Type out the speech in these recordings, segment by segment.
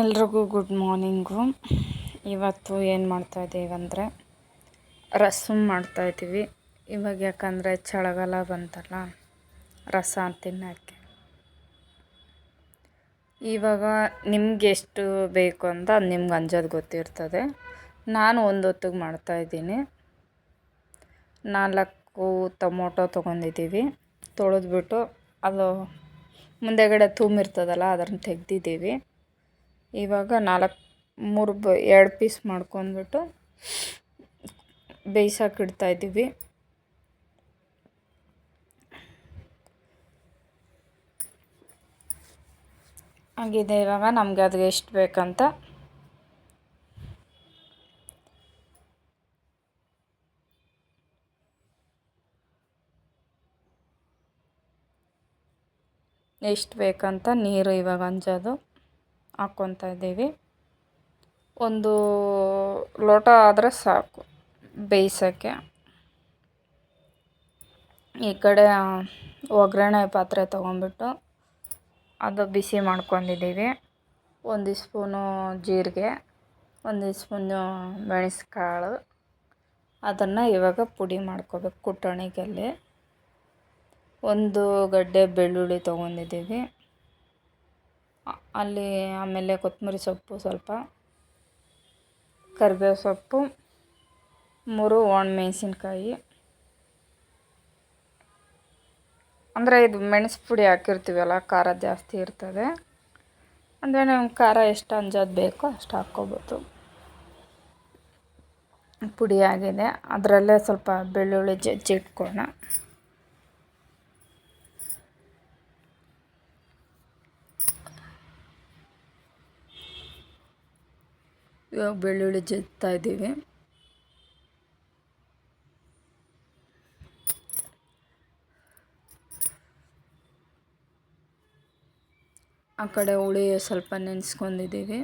ಎಲ್ರಿಗೂ good morning. ಇವತ್ತು ಏನು ಮಾಡ್ತಾಯಿದ್ದೀವಿ ಅಂದರೆ ರಸಮ್ ಮಾಡ್ತಾಯಿದ್ದೀವಿ. ಇವಾಗ ಯಾಕಂದರೆ ಚಳಿಗಾಲ ಬಂತಲ್ಲ, ರಸ ತಿನ್ನೋಕ್ಕೆ. ಇವಾಗ ನಿಮ್ಗೆ ಎಷ್ಟು ಬೇಕು ಅಂತ ಅದು ನಿಮ್ಗೆ ಅಂಜೋದು ಗೊತ್ತಿರ್ತದೆ. ನಾನು ಒಂದು ಹೊತ್ತಿಗೆ ಮಾಡ್ತಾಯಿದ್ದೀನಿ. 4 ಟೊಮೊಟೊ ತೊಗೊಂಡಿದ್ದೀವಿ. ತೊಳೆದ್ಬಿಟ್ಟು ಅದು ಮುಂದೆಗಡೆ ತುಂಬಿರ್ತದಲ್ಲ, ಅದನ್ನು ತೆಗ್ದಿದ್ದೀವಿ. ಇವಾಗ 2 ಪೀಸ್ ಮಾಡ್ಕೊಂಡ್ಬಿಟ್ಟು ಬೇಯಿಸೋಕೆ ಇಡ್ತಾಯಿದ್ದೀವಿ. ಆಗಿದೆ. ಇವಾಗ ನಮಗೆ ಅದು ಎಷ್ಟು ಬೇಕಂತ ನೀರು ಇವಾಗ ಹಂಚೋದು ಹಾಕ್ಕೊತಾ ಇದ್ದೀವಿ. 1 ಲೋಟ ಆದರೆ ಸಾಕು ಬೇಯಿಸೋಕ್ಕೆ. ಈ ಕಡೆ ಒಗ್ಗರಣೆ ಪಾತ್ರೆ ತೊಗೊಂಡ್ಬಿಟ್ಟು ಅದು ಬಿಸಿ ಮಾಡ್ಕೊಂಡಿದ್ದೀವಿ. 1 ಸ್ಪೂನು ಜೀರಿಗೆ, 1 ಸ್ಪೂನು ಮೆಣಸುಕಾಳು, ಅದನ್ನು ಇವಾಗ ಪುಡಿ ಮಾಡ್ಕೋಬೇಕು ಕುಟ್ಟಣಿಗೆಲ್ಲಿ. 1 ಗಡ್ಡೆ ಬೆಳ್ಳುಳ್ಳಿ ತೊಗೊಂಡಿದ್ದೀವಿ. ಆಮೇಲೆ ಕೊತ್ತಂಬರಿ ಸೊಪ್ಪು ಸ್ವಲ್ಪ, ಕರಿಬೇವು ಸೊಪ್ಪು, 3 ಒಣಮೆಣಸಿನ್ಕಾಯಿ. ಅಂದರೆ ಇದು ಮೆಣಸು ಪುಡಿ ಹಾಕಿರ್ತೀವಲ್ಲ, ಖಾರ ಜಾಸ್ತಿ ಇರ್ತದೆ. ಅಂದರೆ ನಮ್ಗೆ ಖಾರ ಎಷ್ಟು ಅಂಜೋದು ಬೇಕೋ ಅಷ್ಟು ಹಾಕ್ಕೋಬೋದು. ಪುಡಿ ಆಗಿದೆ. ಅದರಲ್ಲೇ ಸ್ವಲ್ಪ ಬೆಳ್ಳುಳ್ಳಿ ಜಜ್ಜಿಟ್ಕೊಳ್ಳೋಣ. ಇವಾಗ ಬೆಳ್ಳುಳ್ಳಿ ಜಜ್ತಾ ಇದ್ದೀವಿ. ಆ ಕಡೆ ಹುಳಿ ಸ್ವಲ್ಪ ನೆನೆಸ್ಕೊಂಡಿದ್ದೀವಿ.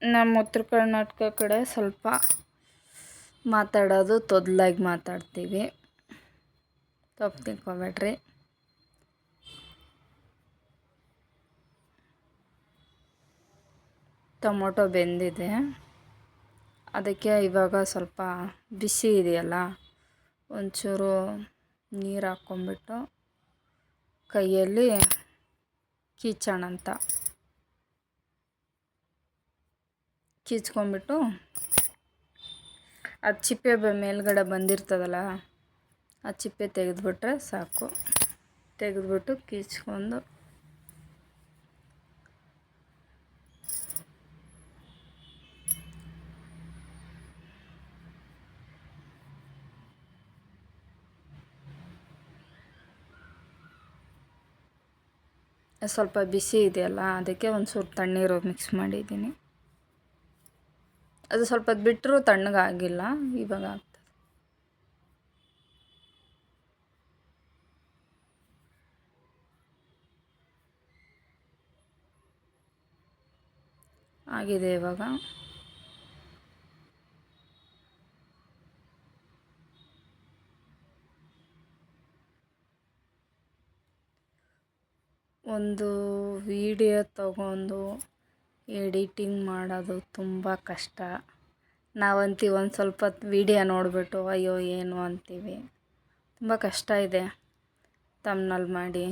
ನಮ್ಮ ಉತ್ತರ ಕರ್ನಾಟಕ ಕಡೆ ಸ್ವಲ್ಪ ಮಾತಾಡೋದು ತೊದಲಾಗಿ ಮಾತಾಡ್ತೀವಿ, ತಪ್ಪು ತಿಳ್ಕೊಬೇಡ್ರಿ. ಟೊಮೊಟೊ ಬೆಂದಿದೆ. ಅದಕ್ಕೆ ಇವಾಗ ಸ್ವಲ್ಪ ಬಿಸಿ ಇದೆಯಲ್ಲ, ಒಂಚೂರು ನೀರು ಹಾಕ್ಕೊಂಬಿಟ್ಟು ಕೈಯಲ್ಲಿ ಕೀಚ್ಕೊಂಬಿಟ್ಟು ಅದು ಚಿಪ್ಪೆ ಮೇಲ್ಗಡೆ ಬಂದಿರ್ತದಲ್ಲ, ಆ ಚಿಪ್ಪೆ ತೆಗೆದುಬಿಟ್ರೆ ಸಾಕು. ತೆಗೆದುಬಿಟ್ಟು ಕೀಚ್ಕೊಂಡು ಸ್ವಲ್ಪ ಬಿಸಿ ಇದೆಯಲ್ಲ, ಅದಕ್ಕೆ ಒಂಚೂರು ತಣ್ಣೀರು ಮಿಕ್ಸ್ ಮಾಡಿದ್ದೀನಿ. ಅದು ಸ್ವಲ್ಪ ಬಿಟ್ಟರೂ ತಣ್ಣಗಾಗಿಲ್ಲ, ಇವಾಗ ಆಗ್ತದೆ. ಆಗಿದೆ ಇವಾಗ. ಒಂದು ವಿಡಿಯೋ ತಗೊಂಡು ಎಡಿಟಿಂಗ್ ಮಾಡೋದು ತುಂಬ ಕಷ್ಟ. ನಾವಂತೀವಿ ಒಂದು ಸ್ವಲ್ಪ ಹೊತ್ತು ವಿಡಿಯೋ ನೋಡಿಬಿಟ್ಟು ಅಯ್ಯೋ ಏನು ಅಂತೀವಿ. ತುಂಬ ಕಷ್ಟ ಇದೆ. ಥಂಬ್ನೇಲ್ ಮಾಡಿ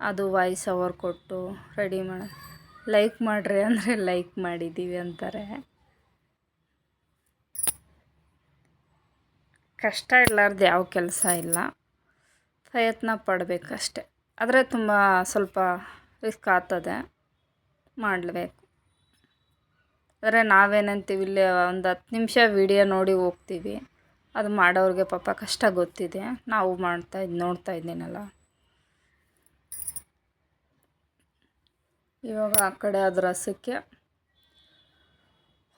ಅದು ವಾಯ್ಸ್ ಓವರ್ ಕೊಟ್ಟು ರೆಡಿ ಮಾಡಿ ಲೈಕ್ ಮಾಡಿರಿ ಅಂದರೆ ಲೈಕ್ ಮಾಡಿದ್ದೀವಿ ಅಂತಾರೆ. ಕಷ್ಟ ಇರಲಾರ್ದು ಯಾವ ಕೆಲಸ ಇಲ್ಲ, ಪ್ರಯತ್ನ ಪಡಬೇಕಷ್ಟೆ. ಆದರೆ ತುಂಬ ಸ್ವಲ್ಪ ರಿಸ್ಕ್ ಆಗ್ತದೆ, ಮಾಡಲೇಬೇಕು. ಆದರೆ ನಾವೇನಂತೀವಿ, ಇಲ್ಲಿ ಒಂದು 10 ನಿಮಿಷ ವಿಡಿಯೋ ನೋಡಿ ಹೋಗ್ತೀವಿ. ಅದು ಮಾಡೋರಿಗೆ ಪಾಪ ಕಷ್ಟ ಗೊತ್ತಿದೆ. ನಾವು ನೋಡ್ತಾ ಇದ್ದೀನಲ್ಲ. ಇವಾಗ ಆ ಕಡೆ ಅದು ರಸಕ್ಕೆ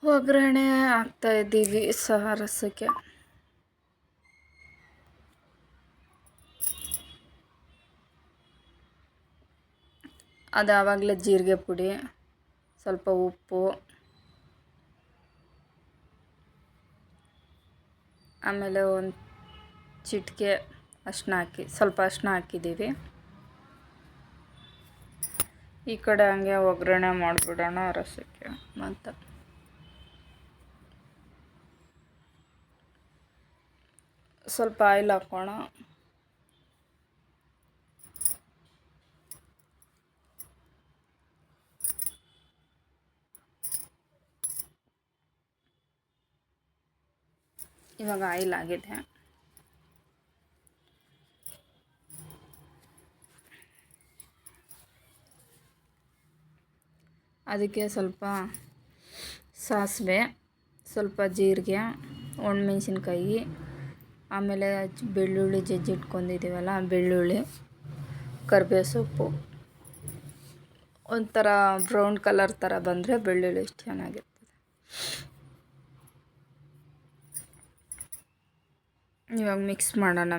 ಒಗ್ಗರಣೆ ಹಾಕ್ತಾಯಿದ್ದೀವಿ. ರಸಕ್ಕೆ ಅದು ಆವಾಗಲೇ ಜೀರಿಗೆ ಪುಡಿ, ಸ್ವಲ್ಪ ಉಪ್ಪು, ಆಮೇಲೆ ಒಂದು ಚಿಟಿಕೆ ಅರಿಶಿನ ಹಾಕಿ ಸ್ವಲ್ಪ ಅರಿಶಿನ ಹಾಕಿದ್ದೀವಿ. ಈ ಕಡೆ ಹಂಗೆ ಒಗ್ಗರಣೆ ಮಾಡಿಬಿಡೋಣ ರಸಕ್ಕೆ. ಮತ್ತು ಸ್ವಲ್ಪ ಆಯಿಲ್ ಹಾಕೋಣ. ಇವಾಗ ಆಯಿಲ್ ಆಗಿದೆ. ಅದಕ್ಕೆ ಸ್ವಲ್ಪ ಸಾಸಿವೆ, ಸ್ವಲ್ಪ ಜೀರಿಗೆ, ಒಣಮೆಣ್ಸಿನ್ಕಾಯಿ, ಆಮೇಲೆ ಬೆಳ್ಳುಳ್ಳಿ ಜಜ್ಜಿಟ್ಕೊಂಡಿದ್ದೀವಲ್ಲ ಬೆಳ್ಳುಳ್ಳಿ, ಕರಿಬೇವು ಸೊಪ್ಪು ಒಂಥರ ಬ್ರೌನ್ ಕಲರ್ ಥರ ಬಂದರೆ ಬೆಳ್ಳುಳ್ಳಿ ಚೆನ್ನಾಗಿರ್ತದೆ. ಇವಾಗ ಮಿಕ್ಸ್ ಮಾಡೋಣ.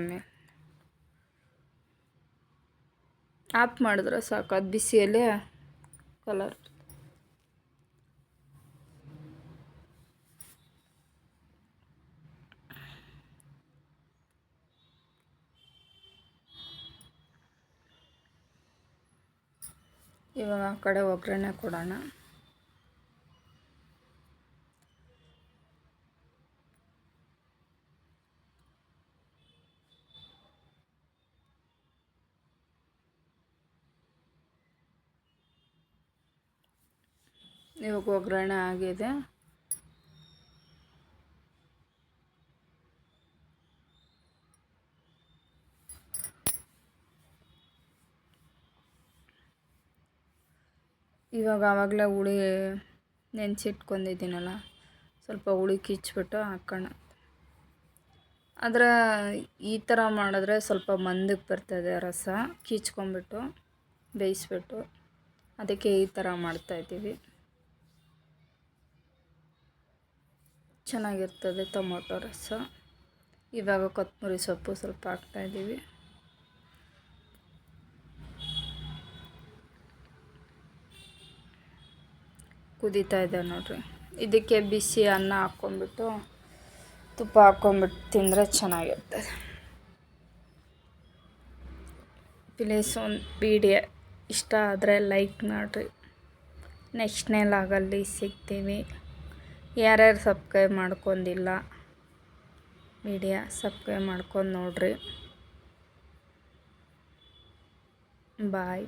ಆಫ್ ಮಾಡಿದ್ರೆ ಸಾಕು, ಅದು ಬಿಸಿಯಲ್ಲೇ ಕಲರ್. ಇವಾಗ ಆ ಕಡೆ ಒಗ್ಗರಣೆ ಕೊಡೋಣ. ಇವಾಗ ಒಗ್ಗರಣೆ ಆಗಿದೆ. ಇವಾಗ ಆವಾಗಲೇ ಹುಳಿ ನೆನೆಸಿಟ್ಕೊಂಡಿದ್ದೀನಲ್ಲ, ಸ್ವಲ್ಪ ಹುಳಿ ಕಿಚ್ಬಿಟ್ಟು ಹಾಕೋಣ. ಆದರೆ ಈ ಥರ ಮಾಡಿದ್ರೆ ಸ್ವಲ್ಪ ಮಂದಕ್ಕೆ ಬರ್ತದೆ ರಸ, ಕಿಚ್ಕೊಂಬಿಟ್ಟು ಬೇಯಿಸ್ಬಿಟ್ಟು. ಅದಕ್ಕೆ ಈ ಥರ ಮಾಡ್ತಾಯಿದ್ದೀವಿ. ಚೆನ್ನಾಗಿರ್ತದೆ ಟೊಮೊಟೊ ರಸ. ಇವಾಗ ಕೊತ್ತಂಬರಿ ಸೊಪ್ಪು ಸ್ವಲ್ಪ ಹಾಕ್ತಾಯಿದ್ದೀವಿ. ಕುದೀತಾ ಇದೆ ನೋಡ್ರಿ. ಇದಕ್ಕೆ ಬಿಸಿ ಅನ್ನ ಹಾಕ್ಕೊಂಬಿಟ್ಟು ತುಪ್ಪ ಹಾಕ್ಕೊಂಬಿಟ್ಟು ತಿಂದರೆ ಚೆನ್ನಾಗಿರ್ತದೆ. ಪ್ಲೀಸ್ ಒಂದು ವಿಡಿಯೋ ಇಷ್ಟ ಆದರೆ ಲೈಕ್ ಮಾಡಿರಿ. ನೆಕ್ಸ್ಟ್ನೇ ಲಾಗಲ್ಲಿ ಸಿಗ್ತೀವಿ. ಯಾರ್ಯಾರು ಸಬ್ಸ್ಕ್ರೈಬ್ ಮಾಡ್ಕೊಂಡಿಲ್ಲ ವಿಡಿಯೋ ಸಬ್ಸ್ಕ್ರೈಬ್ ಮಾಡ್ಕೊಂಡು ನೋಡಿರಿ. ಬಾಯ್.